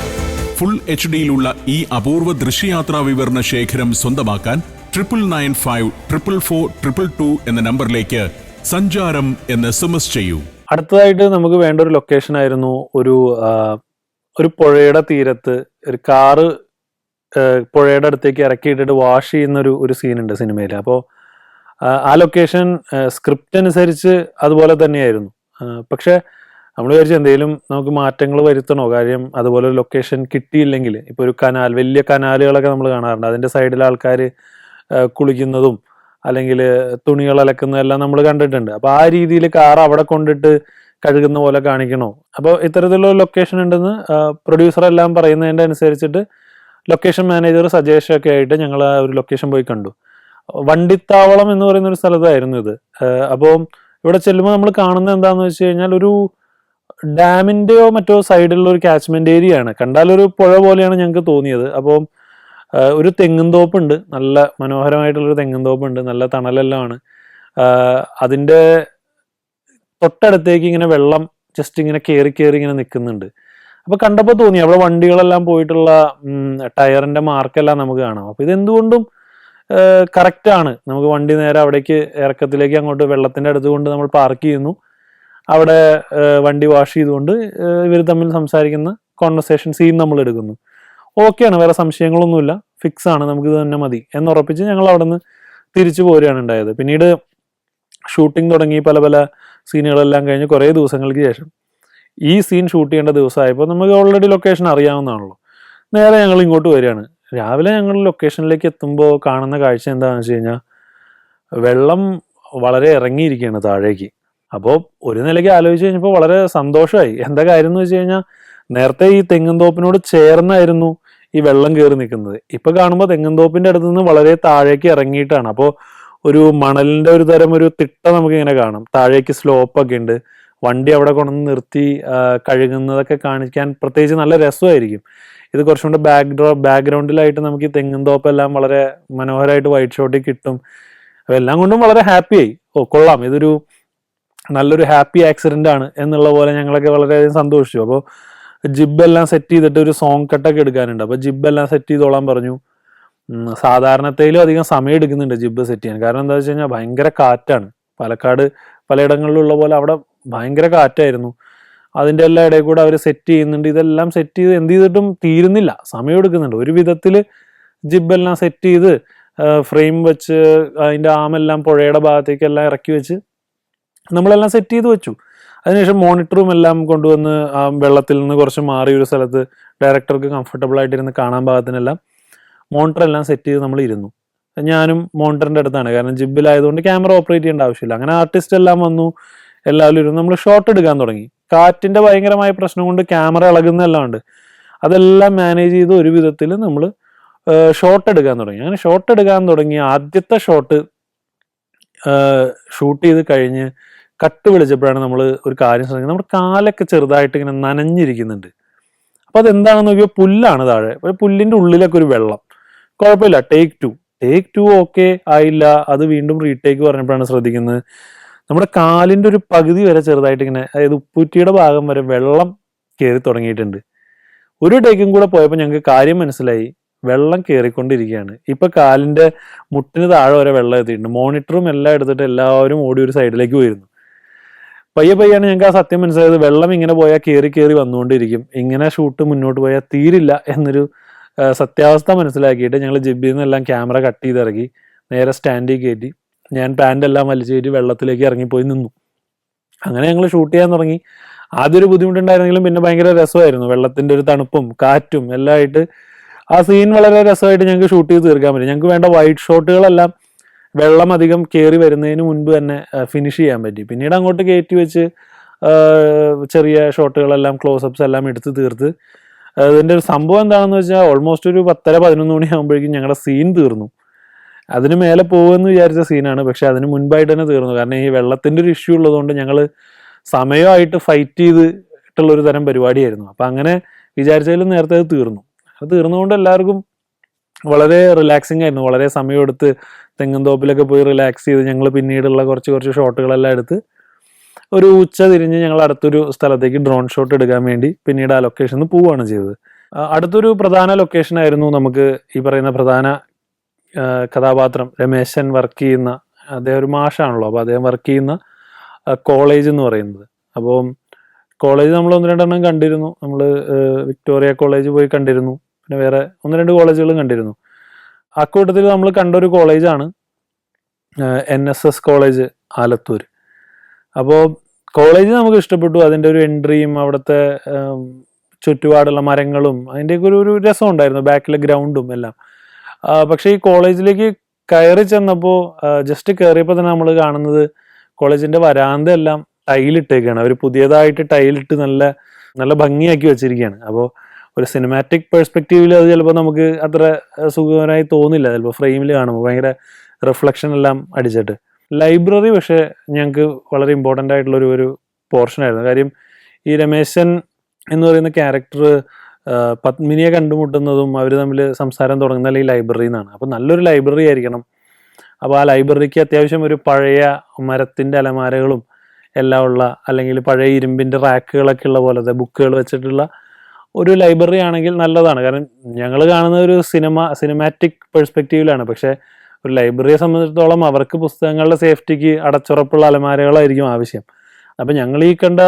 Speaker 2: ഫുൾ HD-യിലുള്ള ഈ അപൂർവ ദൃശ്യയാത്രാ വിവരണ ശേഖരം സ്വന്തമാക്കാൻ 9995 444 222 എന്ന നമ്പറിലേക്ക് സഞ്ചാരം എന്ന് SMS ചെയ്യൂ.
Speaker 1: അടുത്തതായിട്ട് നമുക്ക് വേണ്ട ഒരു ലൊക്കേഷൻ ആയിരുന്നു ഒരു പുഴയുടെ തീരത്ത് ഒരു കാറ് പുഴയുടെ അടുത്തേക്ക് ഇറക്കിയിട്ടിട്ട് വാഷ് ചെയ്യുന്ന ഒരു സീനുണ്ട് സിനിമയിൽ. അപ്പോൾ ആ ലൊക്കേഷൻ സ്ക്രിപ്റ്റ് അനുസരിച്ച് അതുപോലെ തന്നെയായിരുന്നു. പക്ഷെ നമ്മൾ വിചാരിച്ചു എന്തെങ്കിലും നമുക്ക് മാറ്റങ്ങൾ വരുത്തണോ, കാര്യം അതുപോലെ ഒരു ലൊക്കേഷൻ കിട്ടിയില്ലെങ്കിൽ ഇപ്പോൾ ഒരു കനാൽ, വലിയ കനാലുകളൊക്കെ നമ്മൾ കാണാറുണ്ട്, അതിൻ്റെ സൈഡിൽ ആൾക്കാർ കുളിക്കുന്നതും അല്ലെങ്കിൽ തുണികൾ അലക്കുന്നതെല്ലാം നമ്മൾ കണ്ടിട്ടുണ്ട്. അപ്പോൾ ആ രീതിയിൽ കാർ അവിടെ കൊണ്ടിട്ട് കഴുകുന്ന പോലെ കാണിക്കണോ? അപ്പോൾ ഇത്തരത്തിലുള്ള ലൊക്കേഷൻ ഉണ്ടെന്ന് പ്രൊഡ്യൂസർ എല്ലാം പറയുന്നതിൻ്റെ അനുസരിച്ചിട്ട് ലൊക്കേഷൻ മാനേജർ സജഷൻ ഒക്കെ ആയിട്ട് ഞങ്ങൾ ആ ഒരു ലൊക്കേഷൻ പോയി കണ്ടു. വണ്ടിത്താവളം എന്ന് പറയുന്ന ഒരു സ്ഥലത്തായിരുന്നു ഇത്. അപ്പോൾ ഇവിടെ ചെല്ലുമ്പോൾ നമ്മൾ കാണുന്നത് എന്താണെന്ന് വെച്ച് കഴിഞ്ഞാൽ ഒരു ഡാമിൻ്റെയോ മറ്റോ സൈഡിലുള്ള ഒരു കാച്ച്മെന്റ് ഏരിയ ആണ്. കണ്ടാലൊരു പുഴ പോലെയാണ് ഞങ്ങൾക്ക് തോന്നിയത്. അപ്പോൾ ഒരു തെങ്ങും തോപ്പുണ്ട്, നല്ല മനോഹരമായിട്ടുള്ളൊരു തെങ്ങും തോപ്പുണ്ട്, നല്ല തണലെല്ലാം ആണ്. അതിൻ്റെ തൊട്ടടുത്തേക്ക് ഇങ്ങനെ വെള്ളം ജസ്റ്റ് ഇങ്ങനെ കയറി ഇങ്ങനെ നിൽക്കുന്നുണ്ട്. അപ്പോൾ കണ്ടപ്പോൾ തോന്നി അവിടെ വണ്ടികളെല്ലാം പോയിട്ടുള്ള ടയറിന്റെ മാർക്കെല്ലാം നമുക്ക് കാണാം. അപ്പോൾ ഇതെന്തുകൊണ്ടും കറക്റ്റ് ആണ്. നമുക്ക് വണ്ടി നേരെ അവിടേക്ക് ഇറക്കത്തിലേക്ക് അങ്ങോട്ട് വെള്ളത്തിന്റെ അടുത്ത് കൊണ്ട് നമ്മൾ പാർക്ക് ചെയ്യുന്നു, അവിടെ വണ്ടി വാഷ് ചെയ്തുകൊണ്ട് ഇവർ തമ്മിൽ സംസാരിക്കുന്ന കോൺവെർസേഷൻ സീൻ നമ്മൾ എടുക്കുന്നു. ഓക്കെയാണ്, വേറെ സംശയങ്ങളൊന്നുമില്ല, ഫിക്സ് ആണ്, നമുക്കിത് തന്നെ മതി എന്നുറപ്പിച്ച് ഞങ്ങൾ അവിടെ നിന്ന് തിരിച്ചു പോരുകയാണ് ഉണ്ടായത്. പിന്നീട് ഷൂട്ടിംഗ് തുടങ്ങി പല പല സീനുകളെല്ലാം കഴിഞ്ഞ് കുറേ ദിവസങ്ങൾക്ക് ശേഷം ഈ സീൻ ഷൂട്ട് ചെയ്യേണ്ട ദിവസമായപ്പോൾ നമുക്ക് ഓൾറെഡി ലൊക്കേഷൻ അറിയാവുന്നതാണല്ലോ. നേരെ ഞങ്ങൾ ഇങ്ങോട്ട് വരികയാണ്. രാവിലെ ഞങ്ങൾ ലൊക്കേഷനിലേക്ക് എത്തുമ്പോൾ കാണുന്ന കാഴ്ച എന്താണെന്ന് വെച്ച് കഴിഞ്ഞാൽ വെള്ളം വളരെ ഇറങ്ങിയിരിക്കുകയാണ് താഴേക്ക്. അപ്പോൾ ഒരു നിലയ്ക്ക് ആലോചിച്ച് കഴിഞ്ഞപ്പോൾ വളരെ സന്തോഷമായി. എന്താ കാര്യം എന്ന് വെച്ച് കഴിഞ്ഞാൽ നേരത്തെ ഈ തെങ്ങുംതോപ്പിനോട് ചേർന്നായിരുന്നു ഈ വെള്ളം കയറി നിൽക്കുന്നത്. ഇപ്പൊ കാണുമ്പോൾ തെങ്ങുംതോപ്പിന്റെ അടുത്ത് നിന്ന് വളരെ താഴേക്ക് ഇറങ്ങിയിട്ടാണ്. അപ്പോൾ ഒരു മണലിന്റെ ഒരു തരം ഒരു തിട്ട നമുക്ക് ഇങ്ങനെ കാണാം, താഴേക്ക് സ്ലോപ്പൊക്കെ ഉണ്ട്. വണ്ടി അവിടെ കൊണ്ടുവന്ന് നിർത്തി കഴുകുന്നതൊക്കെ കാണിക്കാൻ പ്രത്യേകിച്ച് നല്ല രസമായിരിക്കും. ഇത് കുറച്ചും കൂടെ ബാക്ക്ഗ്രൗണ്ടിലായിട്ട് നമുക്ക് ഈ തെങ്ങുംതോപ്പെല്ലാം വളരെ മനോഹരമായിട്ട് വൈറ്റ് ഷോട്ടിൽ കിട്ടും. അപ്പോൾ എല്ലാം കൊണ്ടും വളരെ ഹാപ്പിയായി. കൊള്ളാം, ഇതൊരു നല്ലൊരു ഹാപ്പി ആക്സിഡന്റ് ആണ് എന്നുള്ള പോലെ ഞങ്ങളൊക്കെ വളരെയധികം സന്തോഷിച്ചു. അപ്പോൾ ജിബെല്ലാം സെറ്റ് ചെയ്തിട്ട് ഒരു സോങ് കട്ടൊക്കെ എടുക്കാനുണ്ട്. അപ്പോൾ ജിബെല്ലാം സെറ്റ് ചെയ്തോളാൻ പറഞ്ഞു. സാധാരണത്തേലും അധികം സമയം എടുക്കുന്നുണ്ട് ജിബ് സെറ്റ് ചെയ്യാൻ. കാരണം എന്താ വെച്ച് കഴിഞ്ഞാൽ ഭയങ്കര കാറ്റാണ്. പാലക്കാട് പലയിടങ്ങളിലുള്ള പോലെ അവിടെ ഭയങ്കര കാറ്റായിരുന്നു. അതിൻ്റെ എല്ലാ ഇടയിൽ കൂടെ അവർ സെറ്റ് ചെയ്യുന്നുണ്ട്. ഇതെല്ലാം സെറ്റ് ചെയ്ത് എന്ത് ചെയ്തിട്ടും തീരുന്നില്ല, സമയം എടുക്കുന്നുണ്ട്. ഒരു വിധത്തിൽ ജിബെല്ലാം സെറ്റ് ചെയ്ത് ഫ്രെയിം വെച്ച് അതിൻ്റെ ആമെല്ലാം പുഴയുടെ ഭാഗത്തേക്കെല്ലാം ഇറക്കി വെച്ച് നമ്മളെല്ലാം സെറ്റ് ചെയ്ത് വെച്ചു. അതിനുശേഷം മോണിറ്ററും എല്ലാം കൊണ്ടുവന്ന് ആ വെള്ളത്തിൽ നിന്ന് കുറച്ച് മാറി ഒരു സ്ഥലത്ത് ഡയറക്ടർക്ക് കംഫർട്ടബിൾ ആയിട്ടിരുന്ന് കാണാൻ പാകത്തിനെല്ലാം മോണിറ്റർ എല്ലാം സെറ്റ് ചെയ്ത് നമ്മൾ ഇരുന്നു. ഞാനും മോണിറ്ററിൻ്റെ അടുത്താണ്, കാരണം ജിബിലായതുകൊണ്ട് ക്യാമറ ഓപ്പറേറ്റ് ചെയ്യേണ്ട ആവശ്യമില്ല. അങ്ങനെ ആർട്ടിസ്റ്റ് എല്ലാം വന്നു, എല്ലാവരും ഇരുന്ന് നമ്മൾ ഷോട്ട് എടുക്കാൻ തുടങ്ങി. കാറ്റിൻ്റെ ഭയങ്കരമായ പ്രശ്നം കൊണ്ട് ക്യാമറ ഇളകുന്നതെല്ലാം ഉണ്ട്. അതെല്ലാം മാനേജ് ചെയ്ത് ഒരു വിധത്തിൽ നമ്മൾ ഷോട്ട് എടുക്കാൻ തുടങ്ങി. അങ്ങനെ ഷോട്ട് എടുക്കാൻ തുടങ്ങി. ആദ്യത്തെ ഷോട്ട് ഷൂട്ട് ചെയ്ത് കഴിഞ്ഞ് കട്ട് വിളിച്ചപ്പോഴാണ് നമ്മൾ ഒരു കാര്യം ശ്രദ്ധിക്കുന്നത്. നമ്മുടെ കാലൊക്കെ ചെറുതായിട്ട് ഇങ്ങനെ നനഞ്ഞിരിക്കുന്നുണ്ട്. അപ്പോൾ അതെന്താണെന്ന് നോക്കിയാൽ പുല്ലാണ് താഴെ. പുല്ലിൻ്റെ ഉള്ളിലൊക്കെ ഒരു വെള്ളം. കുഴപ്പമില്ല, ടേക്ക് ടു ഓക്കെ ആയില്ല. അത് വീണ്ടും റീടേക്ക് പറഞ്ഞപ്പോഴാണ് ശ്രദ്ധിക്കുന്നത് നമ്മുടെ കാലിൻ്റെ ഒരു പകുതി വരെ ചെറുതായിട്ട് ഇങ്ങനെ, അതായത് ഉപ്പൂറ്റിയുടെ ഭാഗം വരെ വെള്ളം കയറി തുടങ്ങിയിട്ടുണ്ട്. ഒരു ടേക്കും കൂടെ പോയപ്പോൾ ഞങ്ങൾക്ക് കാര്യം മനസ്സിലായി, വെള്ളം കയറിക്കൊണ്ടിരിക്കുകയാണ്. ഇപ്പൊ കാലിന്റെ മുട്ടിന് താഴെ വരെ വെള്ളം എത്തിയിട്ടുണ്ട്. മോണിറ്ററും എല്ലാം എടുത്തിട്ട് എല്ലാവരും ഓടി ഒരു സൈഡിലേക്ക് പോയിരുന്നു. പയ്യാണ് ഞങ്ങൾക്ക് ആ സത്യം മനസ്സിലായത്. വെള്ളം ഇങ്ങനെ പോയാൽ കയറി വന്നുകൊണ്ടിരിക്കും, ഇങ്ങനെ ഷൂട്ട് മുന്നോട്ട് പോയാൽ തീരില്ല എന്നൊരു സത്യാവസ്ഥ മനസ്സിലാക്കിയിട്ട് ഞങ്ങൾ ജിബിയിൽ നിന്നെല്ലാം ക്യാമറ കട്ട് ചെയ്തിറക്കി നേരെ സ്റ്റാൻഡിൽ കയറ്റി ഞാൻ പാൻ്റെല്ലാം വലിച്ചു കയറ്റി വെള്ളത്തിലേക്ക് ഇറങ്ങിപ്പോയി നിന്നു. അങ്ങനെ ഞങ്ങൾ ഷൂട്ട് ചെയ്യാൻ തുടങ്ങി. ആദ്യം ഒരു ബുദ്ധിമുട്ടുണ്ടായിരുന്നെങ്കിലും പിന്നെ ഭയങ്കര രസമായിരുന്നു. വെള്ളത്തിന്റെ ഒരു തണുപ്പും കാറ്റും എല്ലാം ആയിട്ട് ആ സീൻ വളരെ രസമായിട്ട് ഞങ്ങൾക്ക് ഷൂട്ട് ചെയ്ത് തീർക്കാൻ പറ്റും. ഞങ്ങൾക്ക് വേണ്ട വൈറ്റ് ഷോട്ടുകളെല്ലാം വെള്ളം അധികം കയറി വരുന്നതിന് മുൻപ് തന്നെ ഫിനിഷ് ചെയ്യാൻ പറ്റി. പിന്നീട് അങ്ങോട്ട് കയറ്റി വെച്ച് ചെറിയ ഷോട്ടുകളെല്ലാം ക്ലോസപ്സ് എല്ലാം എടുത്ത് തീർത്ത് അതിൻ്റെ ഒരു സംഭവം എന്താണെന്ന് വെച്ചാൽ ഓൾമോസ്റ്റ് ഒരു 10-11 മണി ആകുമ്പോഴേക്കും ഞങ്ങളുടെ സീൻ തീർന്നു. അതിന് മേലെ പോകുമെന്ന് വിചാരിച്ച സീനാണ്, പക്ഷെ അതിന് മുൻപായിട്ട് തന്നെ തീർന്നു. കാരണം ഈ വെള്ളത്തിൻ്റെ ഒരു ഇഷ്യൂ ഉള്ളതുകൊണ്ട് ഞങ്ങൾ സമയമായിട്ട് ഫൈറ്റ് ചെയ്തിട്ടുള്ളൊരു തരം പരിപാടിയായിരുന്നു. അപ്പം അങ്ങനെ വിചാരിച്ചതിലും നേരത്തെ അത് തീർന്നു. അത് തീർന്നുകൊണ്ട് എല്ലാവർക്കും വളരെ റിലാക്സിങ് ആയിരുന്നു. വളരെ സമയമെടുത്ത് തെങ്ങുംതോപ്പിലൊക്കെ പോയി റിലാക്സ് ചെയ്ത് ഞങ്ങൾ പിന്നീടുള്ള കുറച്ച് ഷോട്ടുകളെല്ലാം എടുത്ത് ഒരു ഉച്ച തിരിഞ്ഞ് ഞങ്ങൾ അടുത്തൊരു സ്ഥലത്തേക്ക് ഡ്രോൺ ഷോട്ട് എടുക്കാൻ വേണ്ടി പിന്നീട് ആ ലൊക്കേഷനിൽ പോവുകയാണ് ചെയ്തത്. അടുത്തൊരു പ്രധാന ലൊക്കേഷനായിരുന്നു നമുക്ക് ഈ പറയുന്ന പ്രധാന കഥാപാത്രം രമേശൻ വർക്ക് ചെയ്യുന്ന, അദ്ദേഹം ഒരു മാഷാണല്ലോ, അപ്പോൾ അദ്ദേഹം വർക്ക് ചെയ്യുന്ന കോളേജ് എന്ന് പറയുന്നത്. അപ്പോൾ കോളേജ് നമ്മൾ 1-2 കണ്ടിരുന്നു. നമ്മൾ വിക്ടോറിയ കോളേജ് പോയി കണ്ടിരുന്നു, പിന്നെ വേറെ 1-2 കോളേജുകളും കണ്ടിരുന്നു. അക്കൂട്ടത്തിൽ നമ്മൾ കണ്ടൊരു കോളേജാണ് NSS കോളേജ് ആലത്തൂർ. അപ്പോൾ കോളേജ് നമുക്ക് ഇഷ്ടപ്പെട്ടു. അതിൻ്റെ ഒരു എൻട്രിയും അവിടുത്തെ ചുറ്റുപാടുള്ള മരങ്ങളും അതിൻ്റെയൊക്കെ ഒരു രസം ഉണ്ടായിരുന്നു, ബാക്കിലെ ഗ്രൗണ്ടും എല്ലാം. പക്ഷേ ഈ കോളേജിലേക്ക് കയറി ചെന്നപ്പോൾ ജസ്റ്റ് കയറിയപ്പോൾ തന്നെ നമ്മൾ കാണുന്നത് കോളേജിൻ്റെ വരാന്ത എല്ലാം ടൈലിട്ടേക്കാണ്. അവർ പുതിയതായിട്ട് ടൈലിട്ട് നല്ല നല്ല ഭംഗിയാക്കി വെച്ചിരിക്കുകയാണ്. അപ്പോൾ ഒരു സിനിമാറ്റിക് പെർസ്പെക്റ്റീവിൽ അത് ചിലപ്പോൾ നമുക്ക് അത്ര സുഖകരമായി തോന്നില്ല, ചിലപ്പോൾ ഫ്രെയിമിൽ കാണുമ്പോൾ ഭയങ്കര റിഫ്ലക്ഷൻ എല്ലാം അടിച്ചിട്ട്. ലൈബ്രറി പക്ഷേ ഞങ്ങൾക്ക് വളരെ ഇമ്പോർട്ടൻ്റ് ആയിട്ടുള്ളൊരു പോർഷനായിരുന്നു. കാര്യം ഈ രമേശൻ എന്ന് പറയുന്ന ക്യാരക്ടർ പത്മിനിയെ കണ്ടുമുട്ടുന്നതും അവർ തമ്മിൽ സംസാരം തുടങ്ങുന്നത് ഈ ലൈബ്രറിയിൽ നിന്നാണ്. അപ്പോൾ നല്ലൊരു ലൈബ്രറി ആയിരിക്കണം. അപ്പോൾ ആ ലൈബ്രറിക്ക് അത്യാവശ്യം ഒരു പഴയ മരത്തിൻ്റെ അലമാരകളും എല്ലാം ഉള്ള, അല്ലെങ്കിൽ പഴയ ഇരുമ്പിൻ്റെ റാക്കുകളൊക്കെ ഉള്ള പോലത്തെ ബുക്കുകൾ വെച്ചിട്ടുള്ള ഒരു ലൈബ്രറി ആണെങ്കിൽ നല്ലതാണ്. കാരണം ഞങ്ങൾ കാണുന്ന ഒരു സിനിമാറ്റിക് പെർസ്പെക്റ്റീവിലാണ്. പക്ഷേ ഒരു ലൈബ്രറിയെ സംബന്ധിച്ചിടത്തോളം അവർക്ക് പുസ്തകങ്ങളുടെ സേഫ്റ്റിക്ക് അടച്ചുറപ്പുള്ള അലമാരകളായിരിക്കും ആവശ്യം. അപ്പം ഞങ്ങൾ ഈ കണ്ട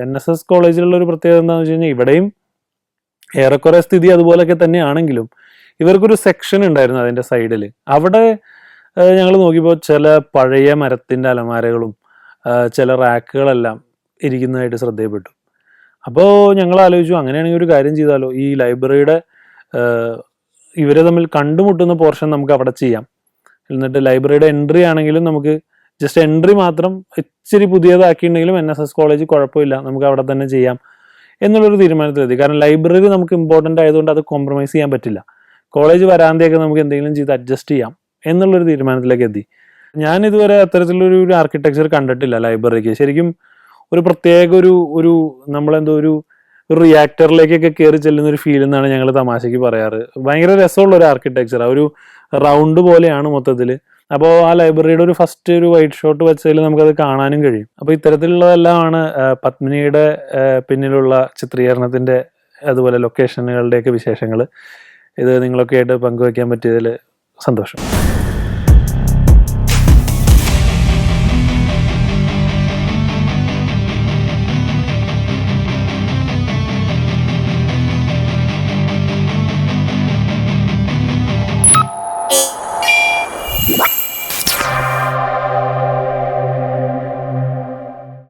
Speaker 1: NSS കോളേജിലുള്ള ഒരു പ്രത്യേകത എന്താണെന്ന് വെച്ച് കഴിഞ്ഞാൽ ഇവിടെയും ഏറെക്കുറെ സ്ഥിതി അതുപോലൊക്കെ തന്നെയാണെങ്കിലും ഇവർക്കൊരു സെക്ഷൻ ഉണ്ടായിരുന്നു അതിൻ്റെ സൈഡിൽ. അവിടെ ഞങ്ങൾ നോക്കിയപ്പോൾ ചില പഴയ മരത്തിൻ്റെ അലമാരകളും ചില റാക്കുകളെല്ലാം ഇരിക്കുന്നതായിട്ട് ശ്രദ്ധയപ്പെട്ടു. അപ്പോൾ ഞങ്ങൾ ആലോചിച്ചു, അങ്ങനെയാണെങ്കിൽ ഒരു കാര്യം ചെയ്താലോ, ഈ ലൈബ്രറിയുടെ ഇവരെ തമ്മിൽ കണ്ടുമുട്ടുന്ന പോർഷൻ നമുക്ക് അവിടെ ചെയ്യാം. എന്നിട്ട് ലൈബ്രറിയുടെ എൻട്രി ആണെങ്കിലും നമുക്ക് ജസ്റ്റ് എൻട്രി മാത്രം ഇച്ചിരി പുതിയതാക്കിയിട്ടുണ്ടെങ്കിലും NSS കോളേജ് കുഴപ്പമില്ല, നമുക്ക് അവിടെ തന്നെ ചെയ്യാം എന്നുള്ളൊരു തീരുമാനത്തിലെത്തി. കാരണം ലൈബ്രറി നമുക്ക് ഇമ്പോർട്ടൻ്റ് ആയതുകൊണ്ട് അത് കോംപ്രമൈസ് ചെയ്യാൻ പറ്റില്ല. കോളേജ് വരാന്തയൊക്കെ നമുക്ക് എന്തെങ്കിലും ചെയ്ത് അഡ്ജസ്റ്റ് ചെയ്യാം എന്നുള്ളൊരു തീരുമാനത്തിലേക്ക് എത്തി. ഞാൻ ഇതുവരെ അത്തരത്തിലൊരു ആർക്കിടെക്ചർ കണ്ടിട്ടില്ല ലൈബ്രറിക്ക്. ശരിക്കും ഒരു പ്രത്യേക ഒരു നമ്മളെന്തോ ഒരു റിയാക്ടറിലേക്കൊക്കെ കയറി ചെല്ലുന്ന ഒരു ഫീൽ എന്നാണ് ഞങ്ങൾ തമാശയ്ക്ക് പറയാറ്. ഭയങ്കര രസമുള്ള ഒരു ആർക്കിടെക്ചർ, ഒരു റൗണ്ട് പോലെയാണ് മൊത്തത്തിൽ. അപ്പോൾ ആ ലൈബ്രറിയുടെ ഒരു ഫസ്റ്റ് ഒരു വൈറ്റ് ഷോട്ട് വെച്ചതിൽ നമുക്കത് കാണാനും കഴിയും. അപ്പോൾ ഇത്തരത്തിലുള്ളതെല്ലാമാണ് പത്മിനിയുടെ പിന്നിലുള്ള ചിത്രീകരണത്തിൻ്റെ അതുപോലെ ലൊക്കേഷനുകളുടെയൊക്കെ വിശേഷങ്ങൾ. ഇത് നിങ്ങളൊക്കെ ആയിട്ട് പങ്കുവയ്ക്കാൻ പറ്റിയതിൽ സന്തോഷം.